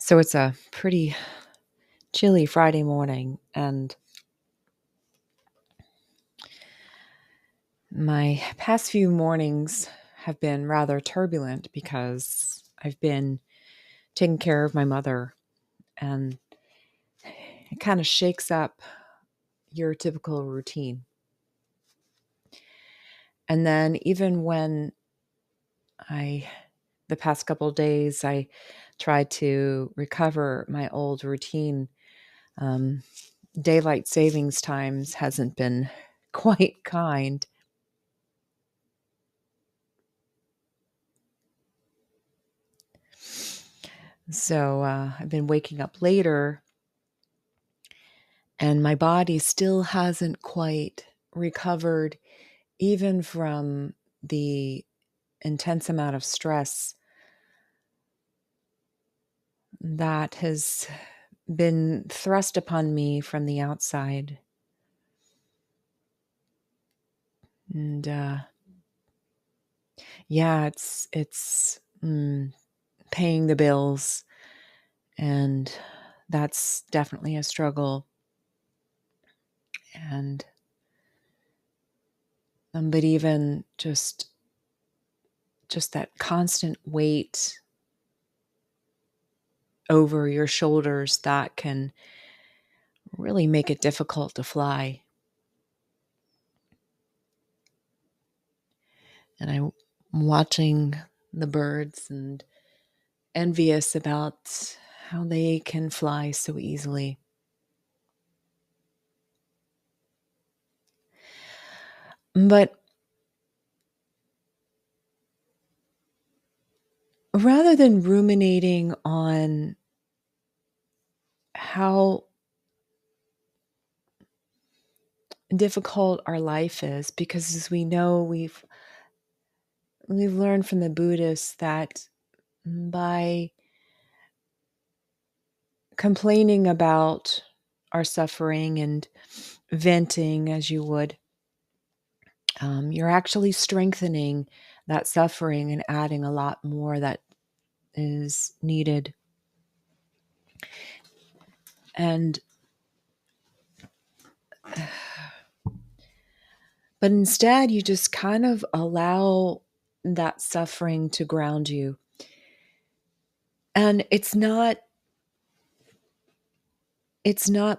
So it's a pretty chilly Friday morning, and my past few mornings have been rather turbulent because I've been taking care of my mother, and it kind of shakes up your typical routine. And then even when the past couple of days, I tried to recover my old routine, um, daylight savings times hasn't been quite kind. So I've been waking up later, and my body still hasn't quite recovered, even from the intense amount of stress that has been thrust upon me from the outside. And yeah, it's paying the bills, and that's definitely a struggle. And but even just that constant weight over your shoulders, that can really make it difficult to fly. And I'm watching the birds and envious about how they can fly so easily. But rather than ruminating on how difficult our life is, because as we know, we've learned from the Buddhists that by complaining about our suffering and venting as you would, you're actually strengthening that suffering and adding a lot more that is needed. And but instead, you just kind of allow that suffering to ground you. And it's not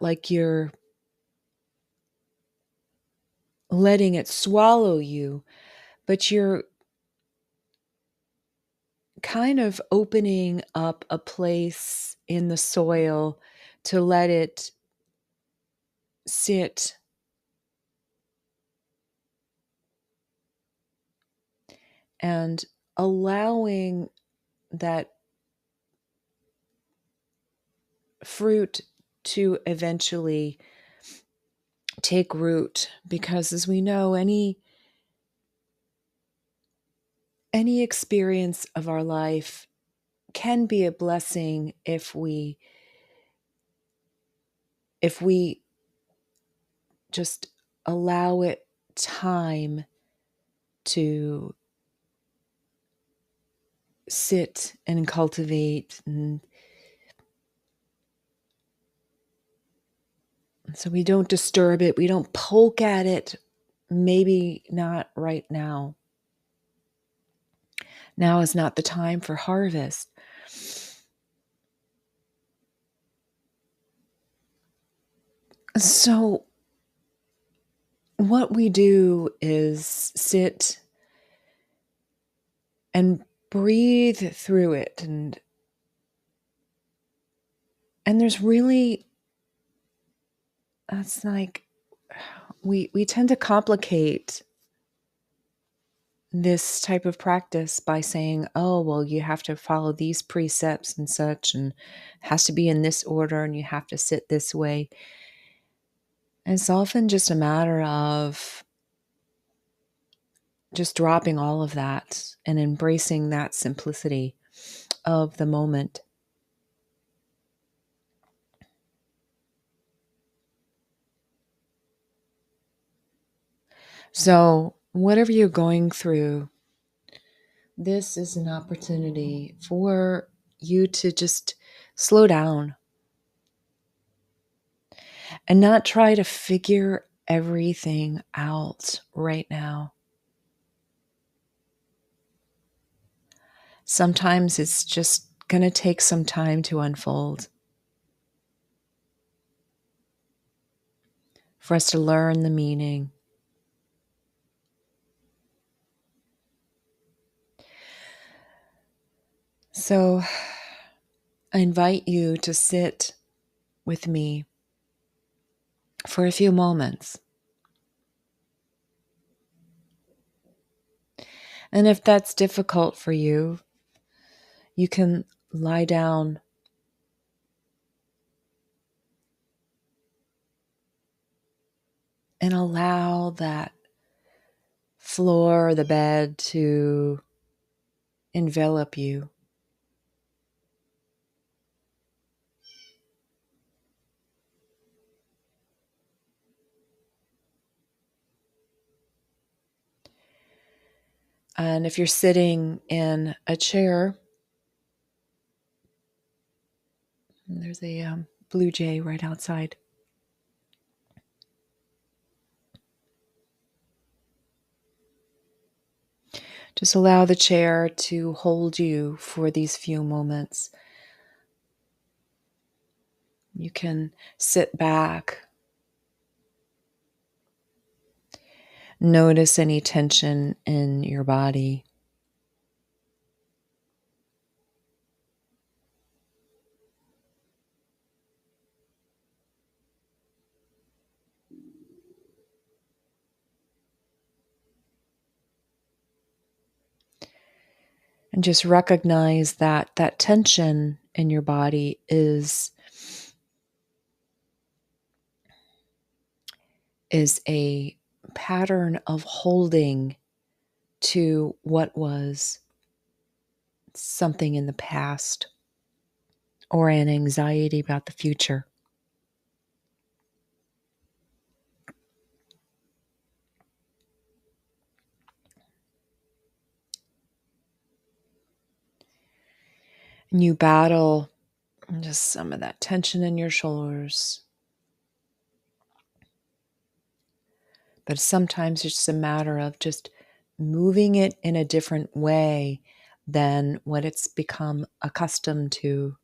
like you're letting it swallow you, but you're kind of opening up a place in the soil to let it sit and allowing that fruit to eventually take root. Because as we know, any experience of our life can be a blessing if we just allow it time to sit and cultivate. And so we don't disturb it, we don't poke at it. Maybe not right now. Now is not the time for harvest. So what we do is sit and breathe through it, and there's really, that's like, we tend to complicate this type of practice by saying, oh, well, you have to follow these precepts and such, and it has to be in this order, and you have to sit this way. And it's often just a matter of just dropping all of that and embracing that simplicity of the moment. So, whatever you're going through, this is an opportunity for you to just slow down and not try to figure everything out right now. Sometimes it's just going to take some time to unfold, for us to learn the meaning. So I invite you to sit with me for a few moments. And if that's difficult for you, you can lie down and allow that floor or the bed to envelop you. And if you're sitting in a chair, there's a blue jay right outside. Just allow the chair to hold you for these few moments. You can sit back. Notice any tension in your body. And just recognize that that tension in your body is a pattern of holding to what was something in the past or an anxiety about the future. And you battle just some of that tension in your shoulders. But sometimes it's just a matter of just moving it in a different way than what it's become accustomed to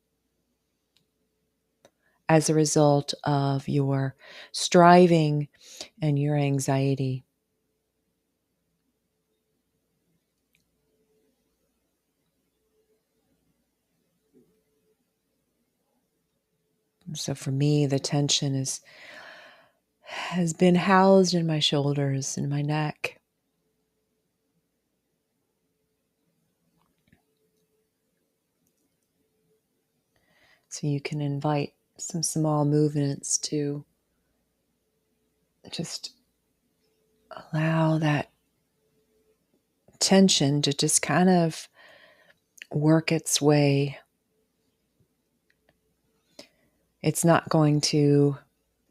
as a result of your striving and your anxiety. So for me, the tension has been housed in my shoulders and my neck. So you can invite some small movements to just allow that tension to just kind of work its way. It's not going to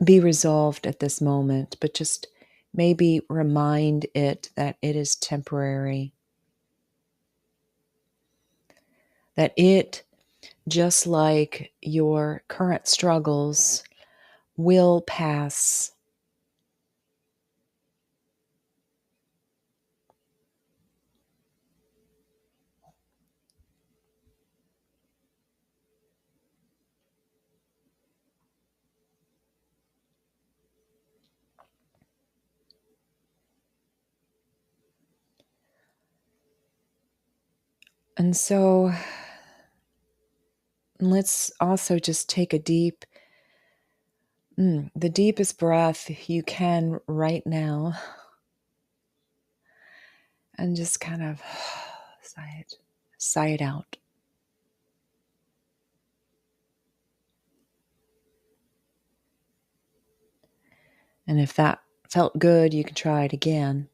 be resolved at this moment, but just maybe remind it that it is temporary. That it, just like your current struggles, will pass. And so let's also just take a the deepest breath you can right now, and just kind of sigh it out. And if that felt good, you can try it again.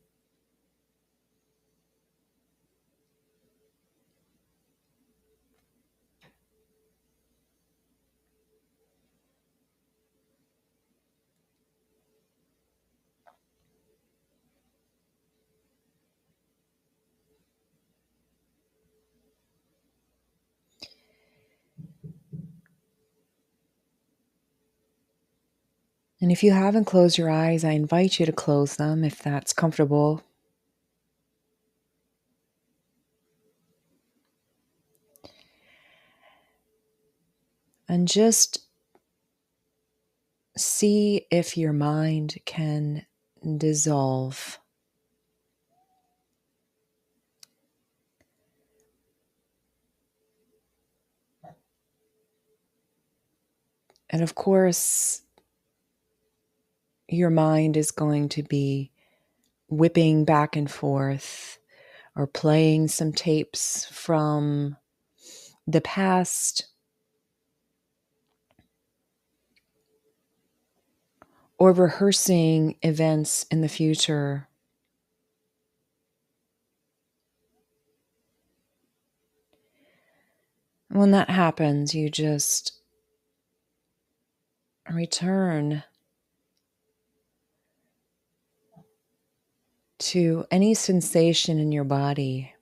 And if you haven't closed your eyes, I invite you to close them if that's comfortable. And just see if your mind can dissolve. And of course, your mind is going to be whipping back and forth or playing some tapes from the past or rehearsing events in the future. When that happens, you just return to any sensation in your body.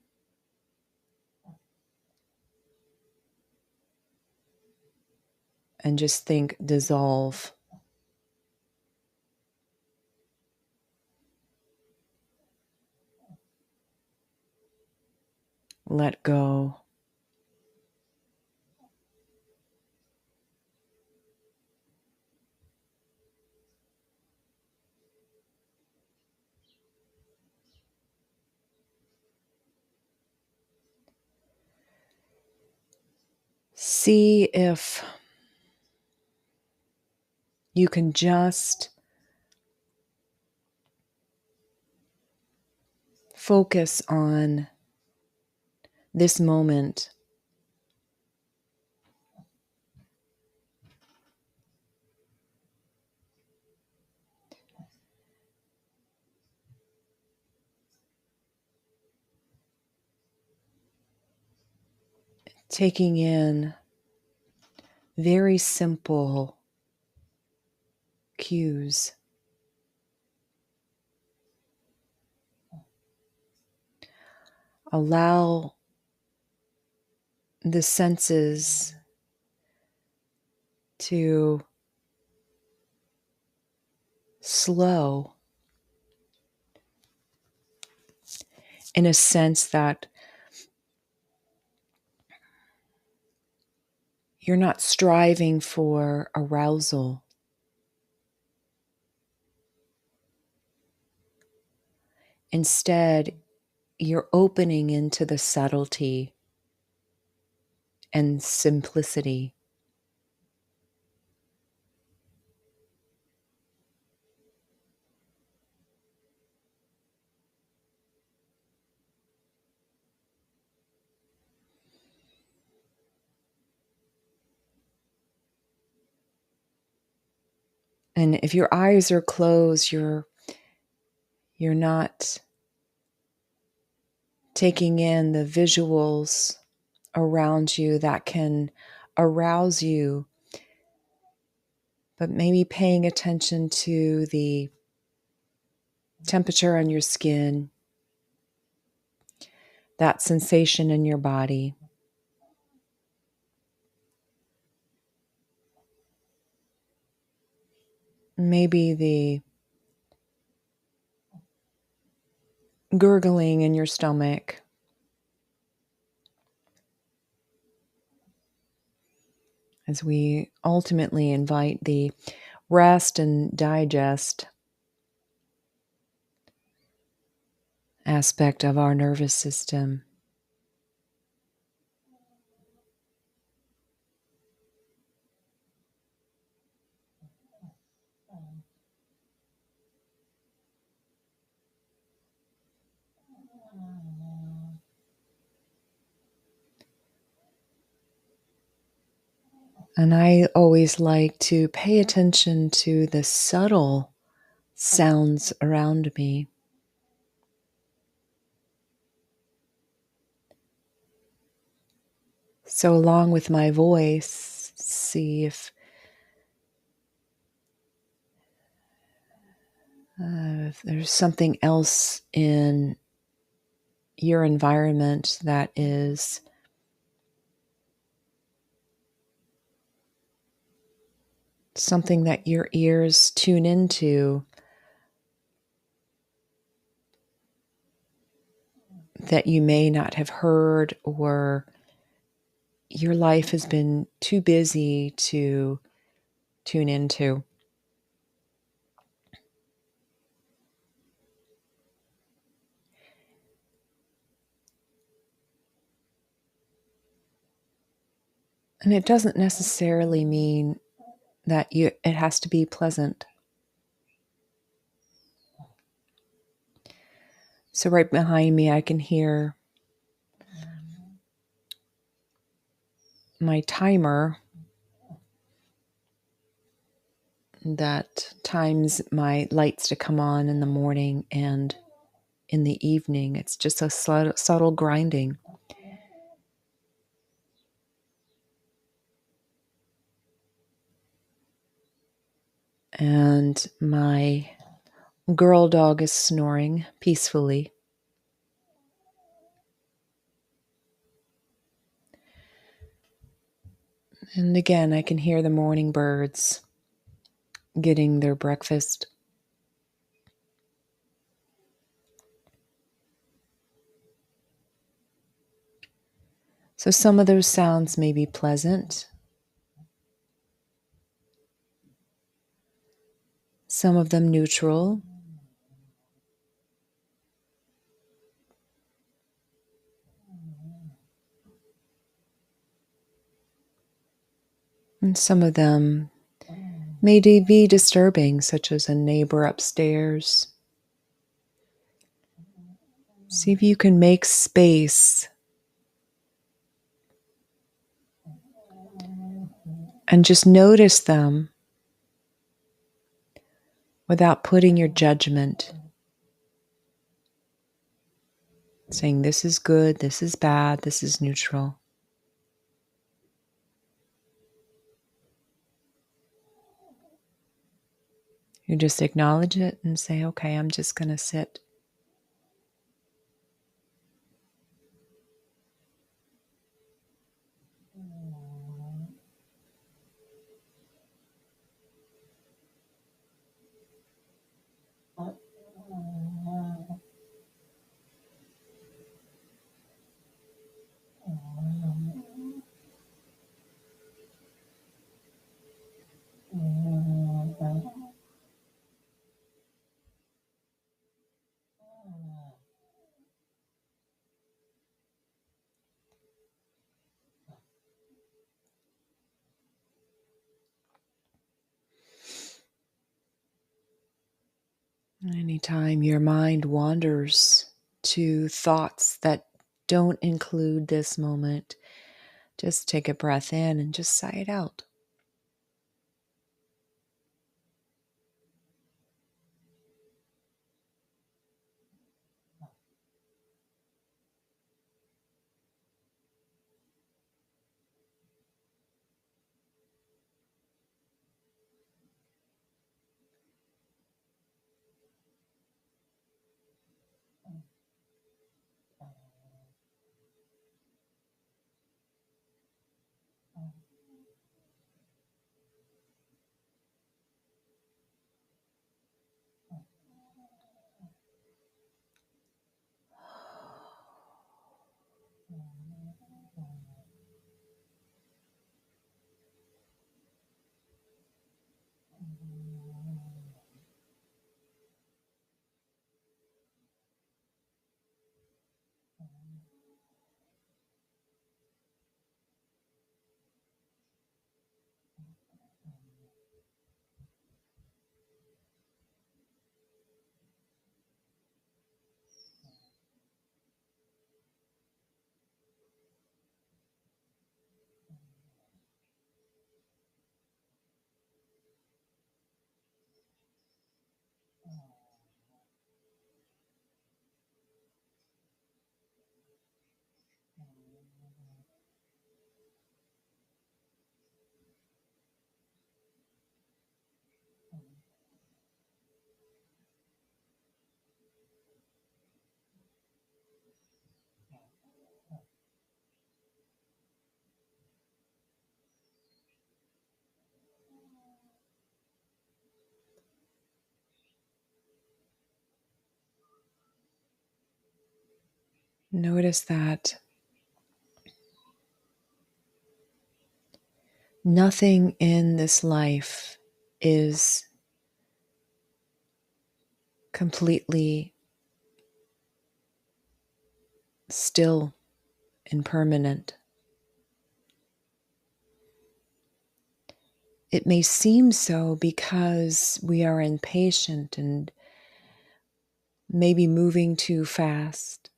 And just think dissolve. Let go. See if you can just focus on this moment. Taking in very simple cues. Allow the senses to slow in a sense that you're not striving for arousal. Instead, you're opening into the subtlety and simplicity. And if your eyes are closed, you're not taking in the visuals around you that can arouse you, but maybe paying attention to the temperature on your skin, that sensation in your body. Maybe the gurgling in your stomach. As we ultimately invite the rest and digest aspect of our nervous system. And I always like to pay attention to the subtle sounds around me. So along with my voice, see if there's something else in your environment that is something that your ears tune into that you may not have heard, or your life has been too busy to tune into. And it doesn't necessarily mean that it has to be pleasant. So right behind me, I can hear my timer that times my lights to come on in the morning and in the evening. It's just a subtle grinding. And my girl dog is snoring peacefully. And again, I can hear the morning birds getting their breakfast. So some of those sounds may be pleasant. Some of them neutral. And some of them may be disturbing, such as a neighbor upstairs. See if you can make space and just notice them without putting your judgment, saying this is good, this is bad, this is neutral. You just acknowledge it and say, okay, I'm just going to sit. Anytime your mind wanders to thoughts that don't include this moment, just take a breath in and just sigh it out. Notice that nothing in this life is completely still and permanent. It may seem so because we are impatient and maybe moving too fast.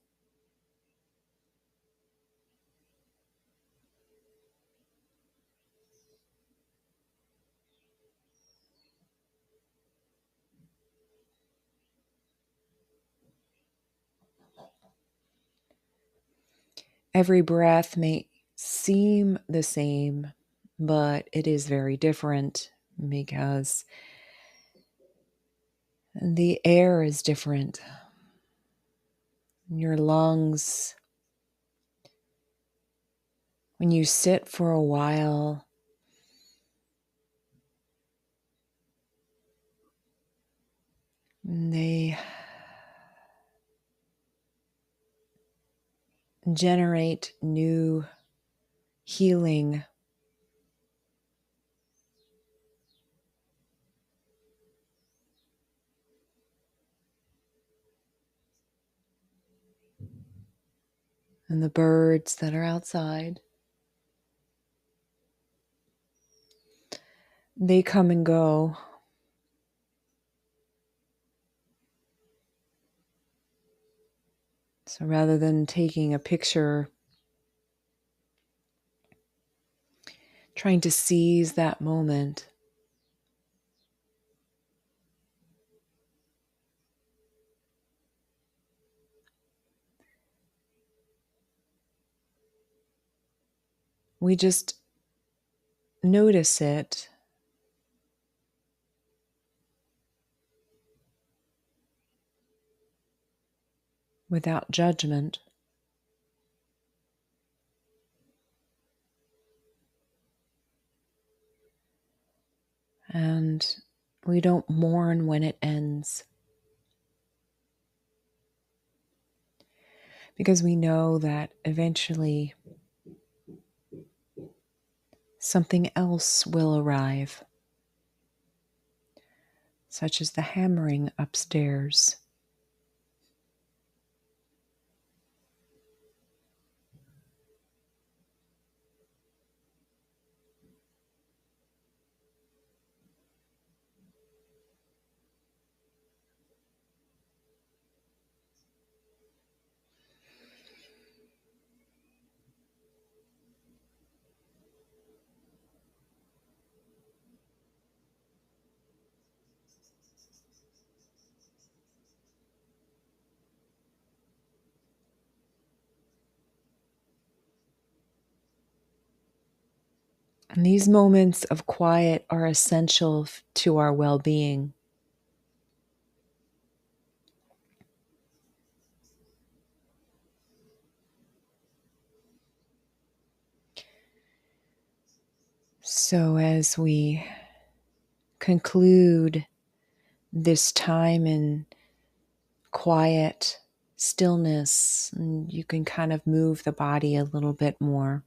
Every breath may seem the same, but it is very different because the air is different. Your lungs, when you sit for a while, they generate new healing. And the birds that are outside, they come and go. So rather than taking a picture, trying to seize that moment, we just notice it without judgment. And we don't mourn when it ends. Because we know that eventually something else will arrive, such as the hammering upstairs. And these moments of quiet are essential to our well-being. So as we conclude this time in quiet stillness, and you can kind of move the body a little bit more.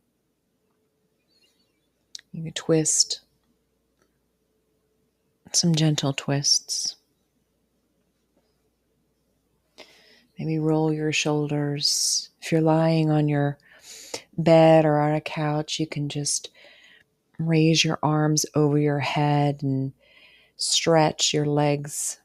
You can twist, some gentle twists. Maybe roll your shoulders. If you're lying on your bed or on a couch, you can just raise your arms over your head and stretch your legs.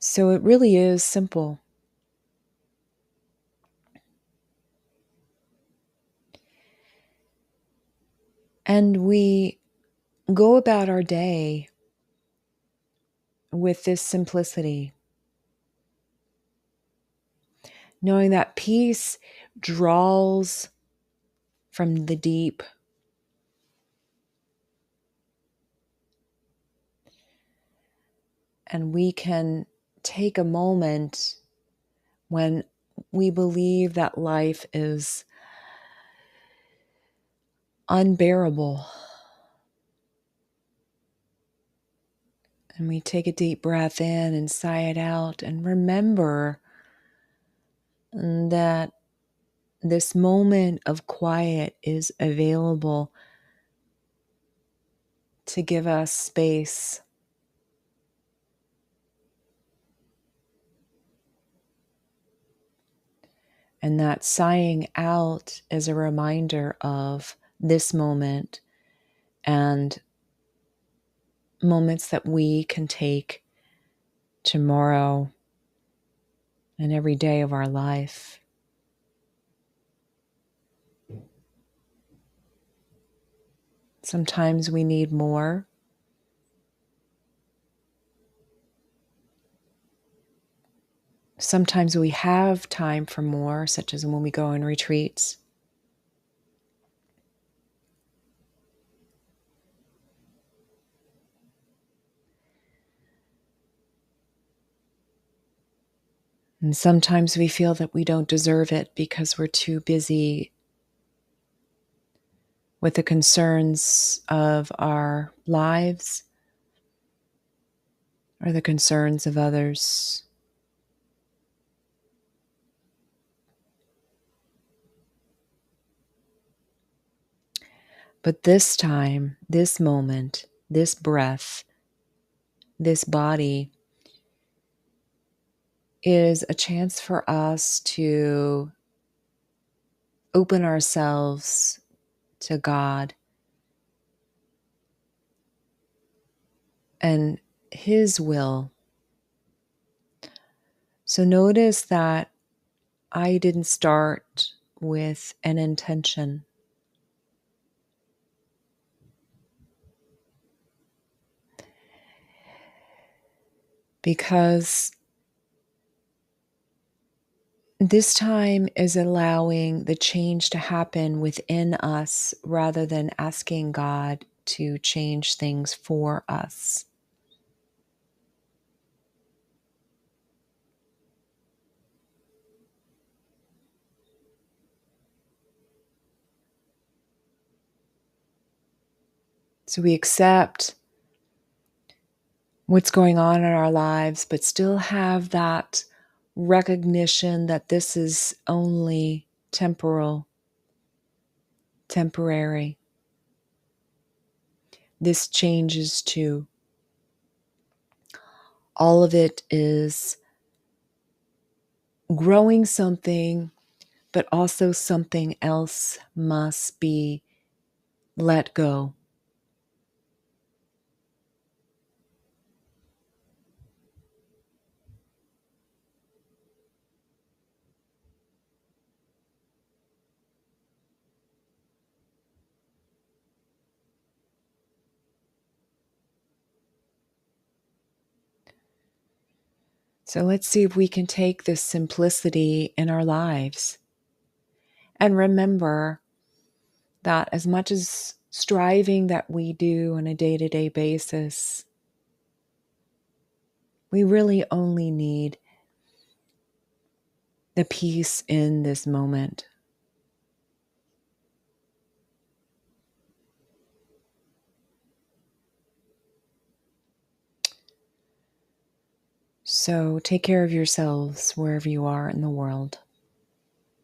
So it really is simple. And we go about our day with this simplicity, knowing that peace draws from the deep. And we can take a moment when we believe that life is unbearable. And we take a deep breath in and sigh it out and remember that this moment of quiet is available to give us space. And that sighing out is a reminder of this moment and moments that we can take tomorrow and every day of our life. Sometimes we need more. Sometimes we have time for more, such as when we go on retreats. And sometimes we feel that we don't deserve it because we're too busy with the concerns of our lives or the concerns of others. But this time, this moment, this breath, this body is a chance for us to open ourselves to God and His will. So notice that I didn't start with an intention. Because this time is allowing the change to happen within us rather than asking God to change things for us. So we accept what's going on in our lives, but still have that recognition that this is only temporary. This changes too. All of it is growing something, but also something else must be let go. So let's see if we can take this simplicity in our lives and remember that as much as striving that we do on a day-to-day basis, we really only need the peace in this moment. So take care of yourselves wherever you are in the world.